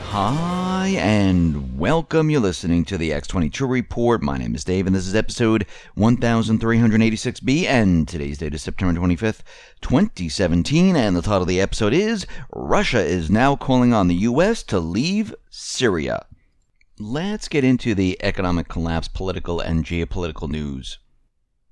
Hi, and welcome. You're listening to the X22 Report. My name is Dave, and this is episode 1386B, and today's date is September 25th, 2017, and the title of the episode is Russia is now calling on the U.S. to leave Syria. Let's get into the economic collapse, political and geopolitical news.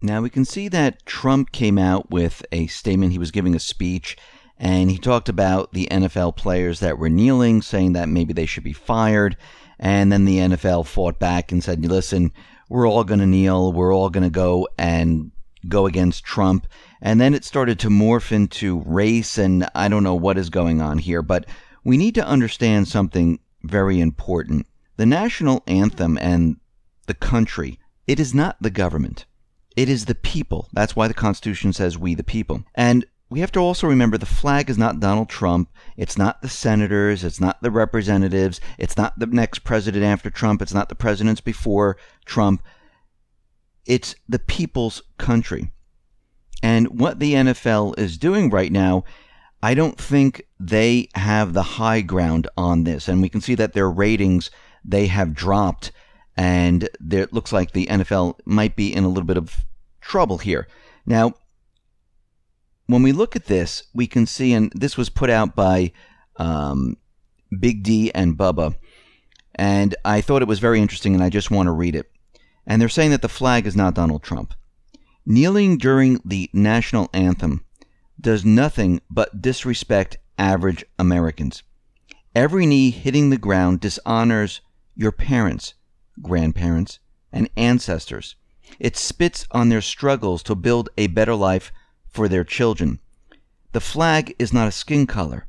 Now, we can see that Trump came out with a statement. He was giving a speech, and he talked about the NFL players that were kneeling, saying that maybe they should be fired. And then the NFL fought back and said, listen, we're all going to kneel. We're all going to go against Trump. And then it started to morph into race, and I don't know what is going on here. But we need to understand something very important. The national anthem and the country, it is not the government. It is the people. That's why the Constitution says we the people. And we have to also remember the flag is not Donald Trump. It's not the senators. It's not the representatives. It's not the next president after Trump. It's not the presidents before Trump. It's the people's country. And what the NFL is doing right now, I don't think they have the high ground on this. And we can see that their ratings, they have dropped. And it looks like the NFL might be in a little bit of trouble here. Now, when we look at this, we can see, and this was put out by Big D and Bubba, and I thought it was very interesting, and I just want to read it. And they're saying that the flag is not Donald Trump. Kneeling during the national anthem does nothing but disrespect average Americans. Every knee hitting the ground dishonors your parents, grandparents, and ancestors. It spits on their struggles to build a better life for their children. The flag is not a skin color,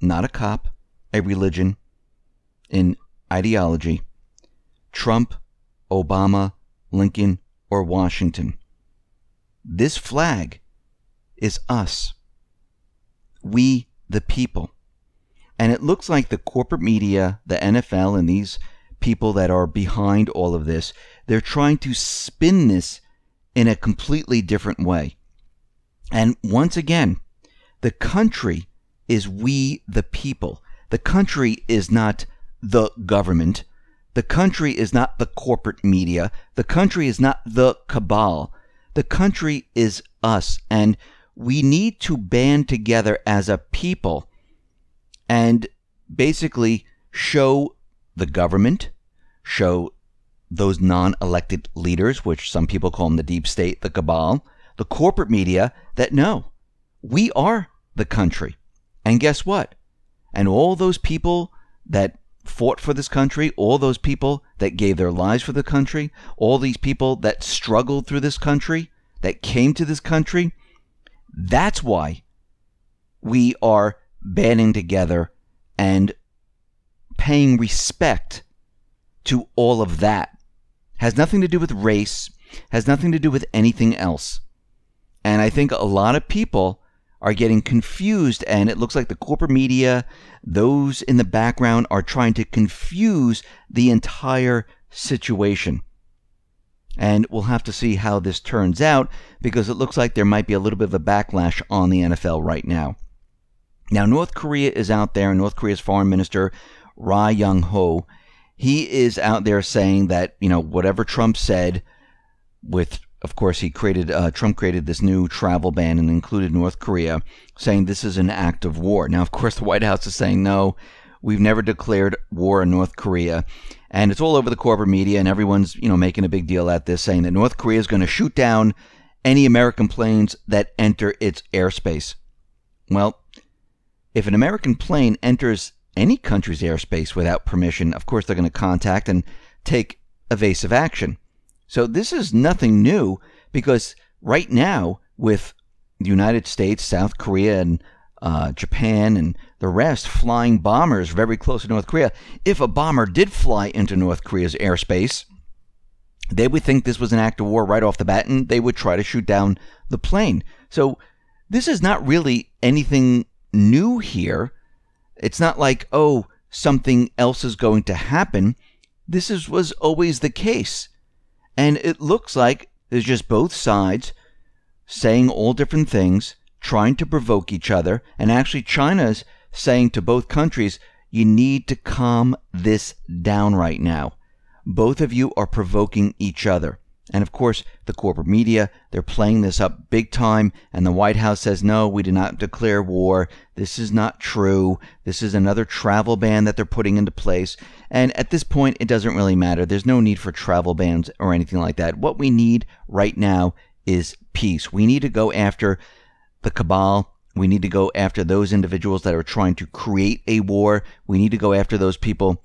not a cop, a religion, an ideology. Trump, Obama, Lincoln, or Washington. This flag is us. We, the people. And it looks like the corporate media, the NFL, and these people that are behind all of this, they're trying to spin this in a completely different way. And once again, the country is we the people. The country is not the government. The country is not the corporate media. The country is not the cabal. The country is us. And we need to band together as a people and basically show the government, show those non-elected leaders, which some people call them the deep state, the cabal, the corporate media, that no, we are the country. And guess what? And all those people that fought for this country, all those people that gave their lives for the country, all these people that struggled through this country, that came to this country, that's why we are banding together and paying respect to all of that. Has nothing to do with race, has nothing to do with anything else. And I think a lot of people are getting confused, and it looks like the corporate media, those in the background, are trying to confuse the entire situation. And we'll have to see how this turns out, because it looks like there might be a little bit of a backlash on the NFL right now. Now, North Korea is out there, and North Korea's foreign minister, Ri Yong Ho, he is out there saying that, whatever Trump said, of course, Trump created this new travel ban and included North Korea, saying this is an act of war. Now, of course, the White House is saying, no, we've never declared war on North Korea. And it's all over the corporate media, and everyone's, making a big deal at this, saying that North Korea is going to shoot down any American planes that enter its airspace. Well, if an American plane enters any country's airspace without permission, of course, they're going to contact and take evasive action. So this is nothing new, because right now, with the United States, South Korea, and Japan, and the rest flying bombers very close to North Korea, if a bomber did fly into North Korea's airspace, they would think this was an act of war right off the bat, and they would try to shoot down the plane. So this is not really anything new here. It's not like, oh, something else is going to happen. This was always the case. And it looks like there's just both sides saying all different things, trying to provoke each other. And actually, China's saying to both countries, you need to calm this down right now. Both of you are provoking each other. And of course, the corporate media, they're playing this up big time, and the White House says, no, we did not declare war. This is not true. This is another travel ban that they're putting into place. And at this point, it doesn't really matter. There's no need for travel bans or anything like that. What we need right now is peace. We need to go after the cabal. We need to go after those individuals that are trying to create a war. We need to go after those people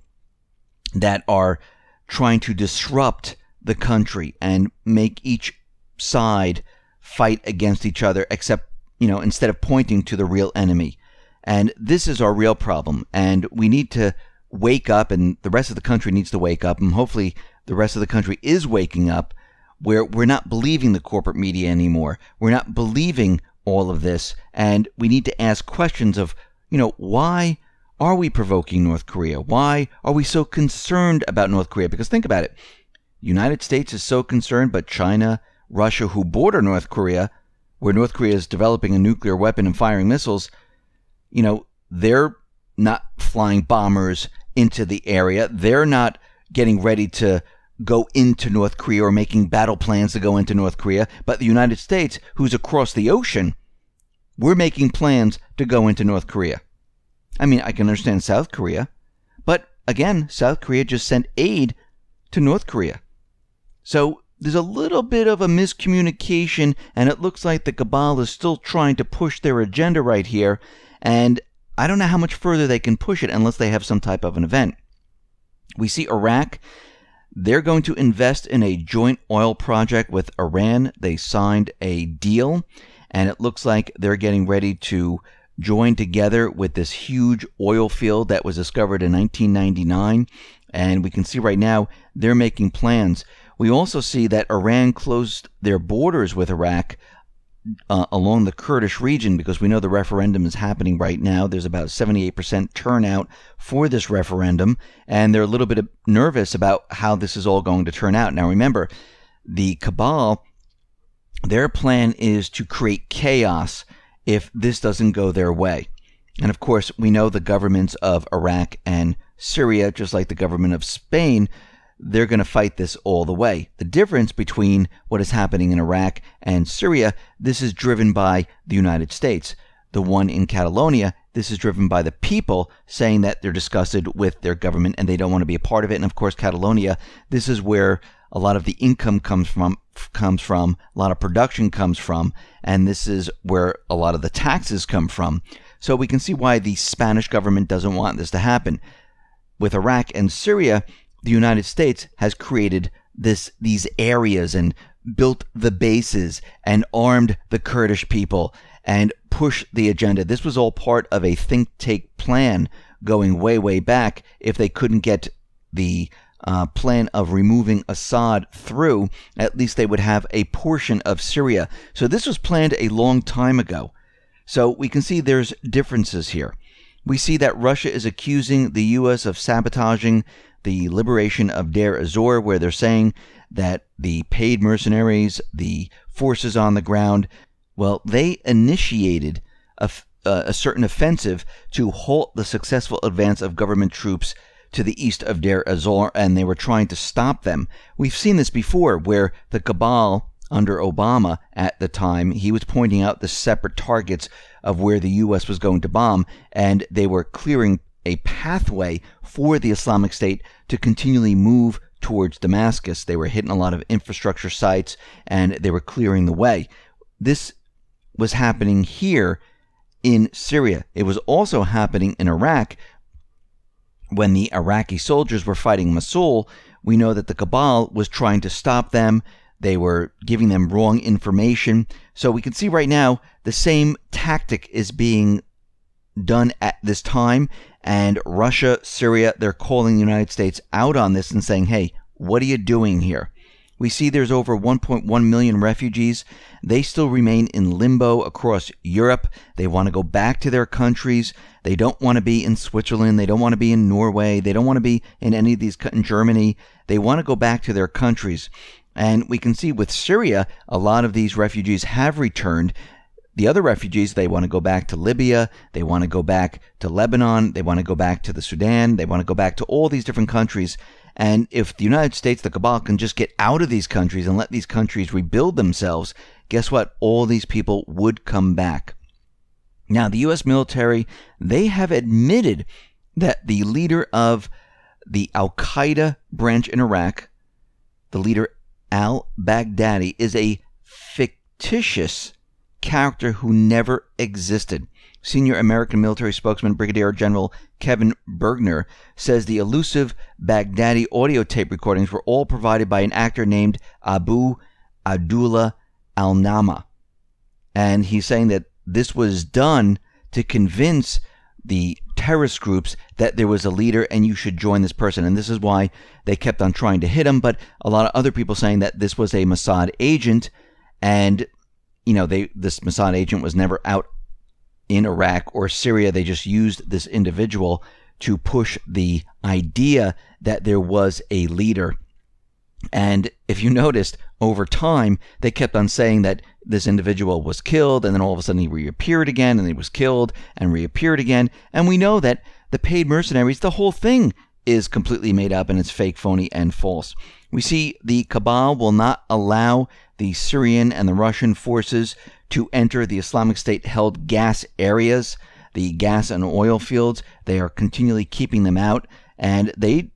that are trying to disrupt the country and make each side fight against each other, except, instead of pointing to the real enemy. And this is our real problem. And we need to wake up, and the rest of the country needs to wake up. And hopefully the rest of the country is waking up, where we're not believing the corporate media anymore. We're not believing all of this. And we need to ask questions of, why are we provoking North Korea? Why are we so concerned about North Korea? Because think about it. United States is so concerned, but China, Russia, who border North Korea, where North Korea is developing a nuclear weapon and firing missiles, they're not flying bombers into the area. They're not getting ready to go into North Korea or making battle plans to go into North Korea. But the United States, who's across the ocean, we're making plans to go into North Korea. I mean, I can understand South Korea, but again, South Korea just sent aid to North Korea. So there's a little bit of a miscommunication, and it looks like the cabal is still trying to push their agenda right here, and I don't know how much further they can push it unless they have some type of an event. We see Iraq. They're going to invest in a joint oil project with Iran. They signed a deal, and it looks like they're getting ready to join together with this huge oil field that was discovered in 1999, and we can see right now they're making plans. We also see that Iran closed their borders with Iraq along the Kurdish region, because we know the referendum is happening right now. There's about 78% turnout for this referendum, and they're a little bit nervous about how this is all going to turn out. Now remember, the cabal, their plan is to create chaos if this doesn't go their way. And of course, we know the governments of Iraq and Syria, just like the government of Spain, they're going to fight this all the way. The difference between what is happening in Iraq and Syria, this is driven by the United States. The one in Catalonia, this is driven by the people saying that they're disgusted with their government and they don't want to be a part of it. And of course, Catalonia, this is where a lot of the income comes from, a lot of production comes from, and this is where a lot of the taxes come from. So we can see why the Spanish government doesn't want this to happen. With Iraq and Syria, the United States has created these areas and built the bases and armed the Kurdish people and pushed the agenda. This was all part of a think tank plan going way, way back. If they couldn't get the plan of removing Assad through, at least they would have a portion of Syria. So this was planned a long time ago. So we can see there's differences here. We see that Russia is accusing the U.S. of sabotaging the liberation of Deir ez-Zor, where they're saying that the paid mercenaries, the forces on the ground, well, they initiated a certain offensive to halt the successful advance of government troops to the east of Deir ez-Zor, and they were trying to stop them. We've seen this before, where the cabal under Obama at the time, he was pointing out the separate targets of where the U.S. was going to bomb, and they were clearing a pathway for the Islamic State to continually move towards Damascus. They were hitting a lot of infrastructure sites, and they were clearing the way. This was happening here in Syria. It was also happening in Iraq. When the Iraqi soldiers were fighting Mosul, we know that the cabal was trying to stop them. They were giving them wrong information. So we can see right now the same tactic is being done at this time. And Russia, Syria, they're calling the United States out on this and saying, hey, what are you doing here? We see there's over 1.1 million refugees. They still remain in limbo across Europe. They want to go back to their countries. They don't want to be in Switzerland. They don't want to be in Norway. They don't want to be in any of these, in Germany. They want to go back to their countries. And we can see with Syria, a lot of these refugees have returned. the other refugees, they want to go back to Libya, they want to go back to Lebanon, they want to go back to the Sudan, they want to go back to all these different countries. And if the United States, the cabal, can just get out of these countries and let these countries rebuild themselves, guess what? All these people would come back. Now, the U.S. military, they have admitted that the leader of the al-Qaeda branch in Iraq, the leader al-Baghdadi, is a fictitious character who never existed. Senior American military spokesman Brigadier General Kevin Bergner says the elusive Baghdadi audio tape recordings were all provided by an actor named Abu Abdullah al-Nama. And he's saying that this was done to convince the terrorist groups that there was a leader and you should join this person. And this is why they kept on trying to hit him. But a lot of other people saying that this was a Mossad agent, and this Mossad agent was never out in Iraq or Syria. They just used this individual to push the idea that there was a leader. And if you noticed, over time, they kept on saying that this individual was killed, and then all of a sudden he reappeared again, and he was killed and reappeared again. And we know that the paid mercenaries, the whole thing is completely made up and it's fake, phony, and false. We see the cabal will not allow the Syrian and the Russian forces to enter the Islamic State-held gas areas, the gas and oil fields. They are continually keeping them out, and they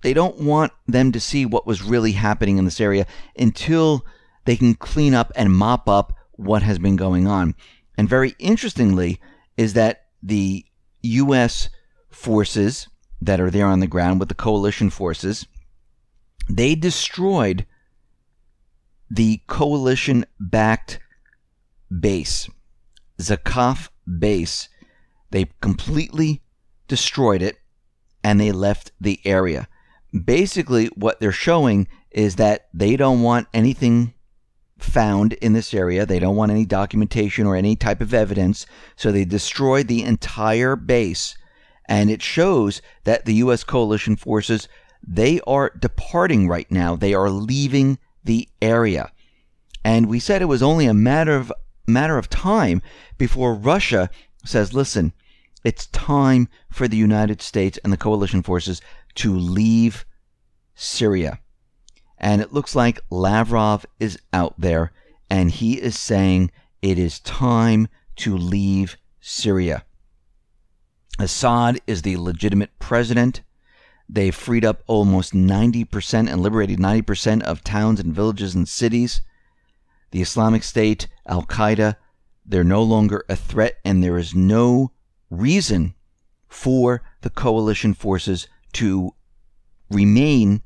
don't want them to see what was really happening in this area until they can clean up and mop up what has been going on. And very interestingly is that the U.S. forces that are there on the ground with the coalition forces, they destroyed the coalition-backed base, Zakaf base. They completely destroyed it, and they left the area. Basically, what they're showing is that they don't want anything found in this area. They don't want any documentation or any type of evidence. So they destroyed the entire base. And it shows that the U.S. coalition forces, they are departing right now. They are leaving the area. And we said it was only a matter of time before Russia says, listen, it's time for the United States and the coalition forces to leave Syria. And it looks like Lavrov is out there, and he is saying it is time to leave Syria. Assad is the legitimate president. They freed up almost 90% and liberated 90% of towns and villages and cities. The Islamic State, Al-Qaeda, they're no longer a threat, and there is no reason for the coalition forces to remain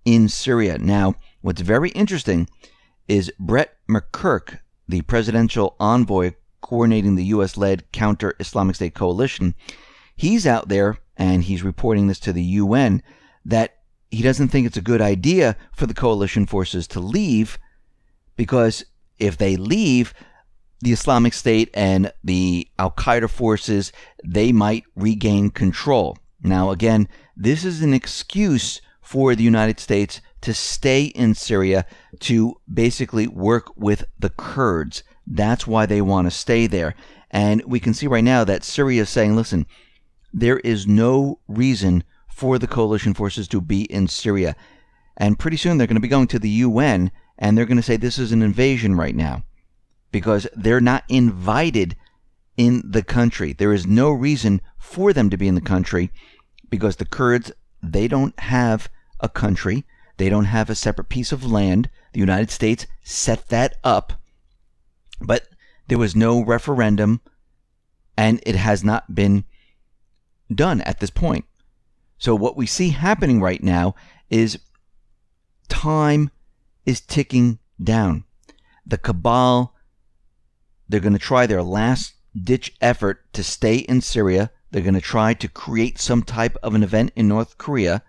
in Syria. Now, what's very interesting is Brett McCurk, the presidential envoy coordinating the U.S.-led counter-Islamic State coalition, he's out there and he's reporting this to the UN that he doesn't think it's a good idea for the coalition forces to leave, because if they leave, the Islamic State and the Al-Qaeda forces, they might regain control. Now, again, this is an excuse for the United States to stay in Syria to basically work with the Kurds. That's why they want to stay there. And we can see right now that Syria is saying, listen, there is no reason for the coalition forces to be in Syria. And pretty soon they're going to be going to the UN, and they're going to say this is an invasion right now, because they're not invited in the country. There is no reason for them to be in the country, because the Kurds, they don't have a country. They don't have a separate piece of land. The United States set that up, but there was no referendum, and it has not been done at this point. So what we see happening right now is time is ticking down. The cabal, they're going to try their last-ditch effort to stay in Syria. They're going to try to create some type of an event in North Korea,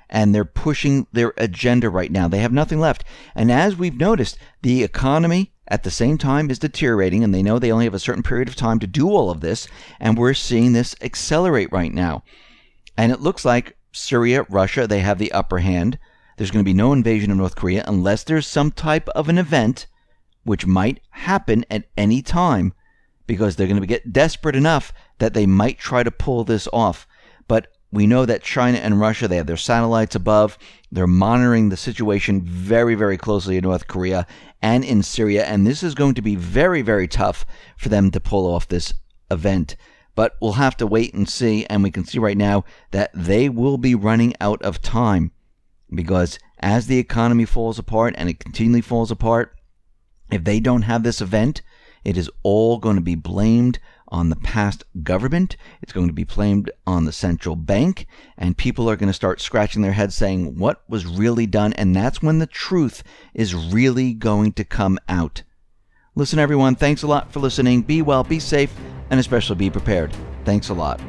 and they're pushing their agenda right now. They have nothing left. And as we've noticed, the economy at the same time is deteriorating, and they know they only have a certain period of time to do all of this, and we're seeing this accelerate right now. And it looks like Syria, Russia, they have the upper hand. There's going to be no invasion of North Korea unless there's some type of an event which might happen at any time because they're going to get desperate enough that they might try to pull this off. But we know that China and Russia, they have their satellites above. They're monitoring the situation very, very closely in North Korea and in Syria. And this is going to be very, very tough for them to pull off this event. But we'll have to wait and see. And we can see right now that they will be running out of time, because as the economy falls apart, and it continually falls apart, if they don't have this event, it is all going to be blamed on the past government. It's going to be blamed on the central bank, and people are going to start scratching their heads saying what was really done, and that's when the truth is really going to come out. Listen, everyone, thanks a lot for listening. Be well, be safe, and especially be prepared. Thanks a lot.